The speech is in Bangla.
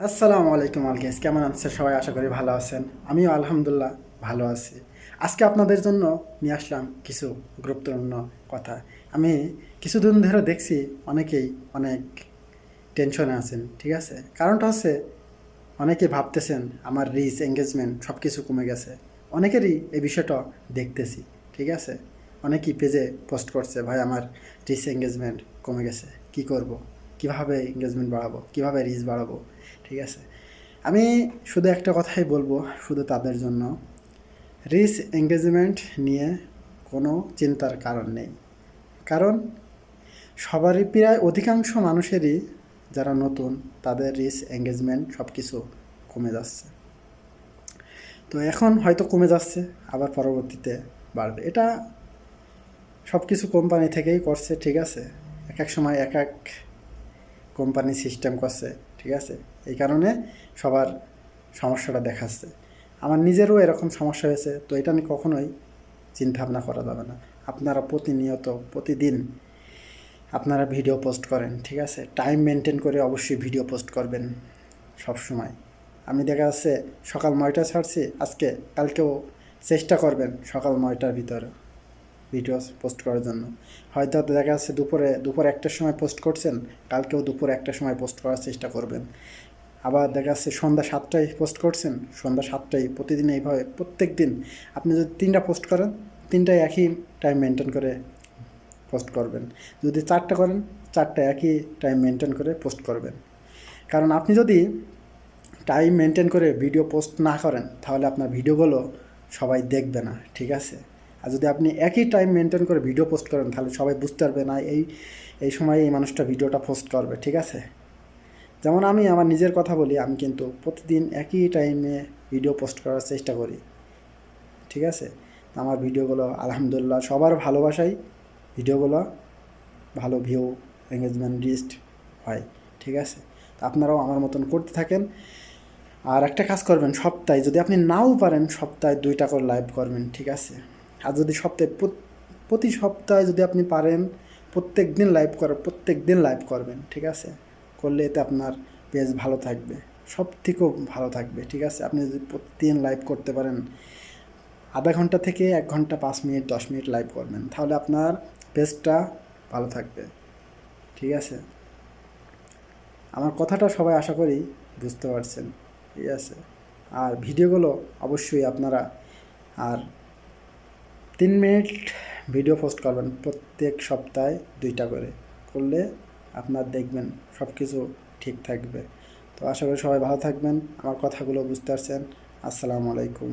আসসালামু আলাইকুম আলগেস, কেমন আছেন সবাই? আশা করি ভালো আছেন। আমিও আলহামদুলিল্লাহ ভালো আছি। আজকে আপনাদের জন্য নিয়ে আসলাম কিছু গুরুত্বপূর্ণ কথা। আমি কিছুদিন ধরে দেখছি অনেকেই অনেক টেনশনে আছেন, ঠিক আছে? কারণটা হচ্ছে অনেকেই ভাবতেছেন আমার রিচ এঙ্গেজমেন্ট সব কিছু কমে গেছে। অনেকেরই এই বিষয়টা দেখতেছি, ঠিক আছে? অনেকেই পেজে পোস্ট করছে, ভাই আমার রিচ এঙ্গেজমেন্ট কমে গেছে, কি করব, কিভাবে এঙ্গেজমেন্ট বাড়াবো, কিভাবে রিচ বাড়াবো, ঠিক আছে? আমি শুধু একটা কথাই বলবো, শুধু তাদের জন্য, রিচ এঙ্গেজমেন্ট নিয়ে কোনো চিন্তার কারণ নেই। কারণ সবারই, প্রায় অধিকাংশ মানুষেরই যারা নতুন, তাদের রিচ এঙ্গেজমেন্ট সব কিছু কমে যাচ্ছে। তো এখন হয়তো কমে যাচ্ছে, আবার পরবর্তীতে বাড়বে। এটা সব কিছু কোম্পানি থেকেই করছে, ঠিক আছে? এক এক সময় এক এক কোম্পানি সিস্টেম করছে, ঠিক আছে? এই কারণে সবার সমস্যাটা দেখাচ্ছে। আমার নিজেরও এরকম সমস্যা হয়েছে, তো এটা নিয়ে কখনোই চিন্তাভাবনা করা যাবে না। আপনারা প্রতিনিয়ত প্রতিদিন আপনারা ভিডিও পোস্ট করেন, ঠিক আছে? টাইম মেনটেন করে অবশ্যই ভিডিও পোস্ট করবেন সব সময়। আমি দেখা যাচ্ছে সকাল 9টায় ছাড়ছি আজকে, কালকেও চেষ্টা করবেন সকাল 9টার ভিতরে ভিডিও পোস্ট করার জন্য। হয়তো দেখা যাচ্ছে দুপুর 1টার সময় পোস্ট করছেন, কালকেও দুপুর 1টার সময় পোস্ট করার চেষ্টা করবেন। আবার দেখা যাচ্ছে সন্ধ্যা 7টায় পোস্ট করছেন, সন্ধ্যা 7টায় প্রতিদিন এইভাবে প্রত্যেক দিন আপনি যদি 3টা পোস্ট করেন, 3টায় একই টাইম মেনটেন করে পোস্ট করবেন। যদি 4টা করেন, 4টা একই টাইম মেনটেন করে পোস্ট করবেন। কারণ আপনি যদি টাইম মেনটেন করে ভিডিও পোস্ট না করেন, তাহলে আপনার ভিডিওগুলো সবাই দেখবে না, ঠিক আছে? আর যদি আপনি একই টাইম মেনটেন করে ভিডিও পোস্ট করেন, তাহলে সবাই বুঝতে পারবে না এই সময় এই মানুষটা ভিডিওটা পোস্ট করবে, ঠিক আছে? যেমন আমি আমার নিজের কথা বলি, আমি কিন্তু প্রতিদিন একই টাইমে ভিডিও পোস্ট করার চেষ্টা করি, ঠিক আছে? আমার ভিডিওগুলো আলহামদুলিল্লাহ সবার ভালোবাসাই ভিডিওগুলো ভালো ভিউ, এঙ্গেজমেন্ট, রিস্ট হয়, ঠিক আছে? তো আপনারাও আমার মতন করতে থাকেন। আর একটা কাজ করবেন, সপ্তাহে যদি আপনি নাও পারেন সপ্তাহে 2টা করে লাইভ করবেন, ঠিক আছে? আর যদি সপ্তাহে প্রতি সপ্তাহে যদি আপনি পারেন প্রত্যেক দিন লাইভ করবেন, ঠিক আছে? করলে এতে আপনার পেজ ভালো থাকবে, সব থেকেও ভালো থাকবে, ঠিক আছে? আপনি যদি প্রতিদিন লাইভ করতে পারেন, আধা ঘন্টা থেকে 1 ঘন্টা 5 মিনিট 10 মিনিট লাইভ করবেন, তাহলে আপনার পেজটা ভালো থাকবে, ঠিক আছে? আমার কথাটা সবাই আশা করি বুঝতে পারছেন, ঠিক আছে? আর ভিডিওগুলো অবশ্যই আপনারা আর 3 মিনিট ভিডিও পোস্ট করবেন প্রত্যেক সপ্তাহে 2টা করে, করলে আপনার দেখবেন সব কিছু ঠিক থাকবে। তো আশা করি সবাই ভালো থাকবেন, আমার কথাগুলো বুঝতে পারছেন। আসসালামু আলাইকুম।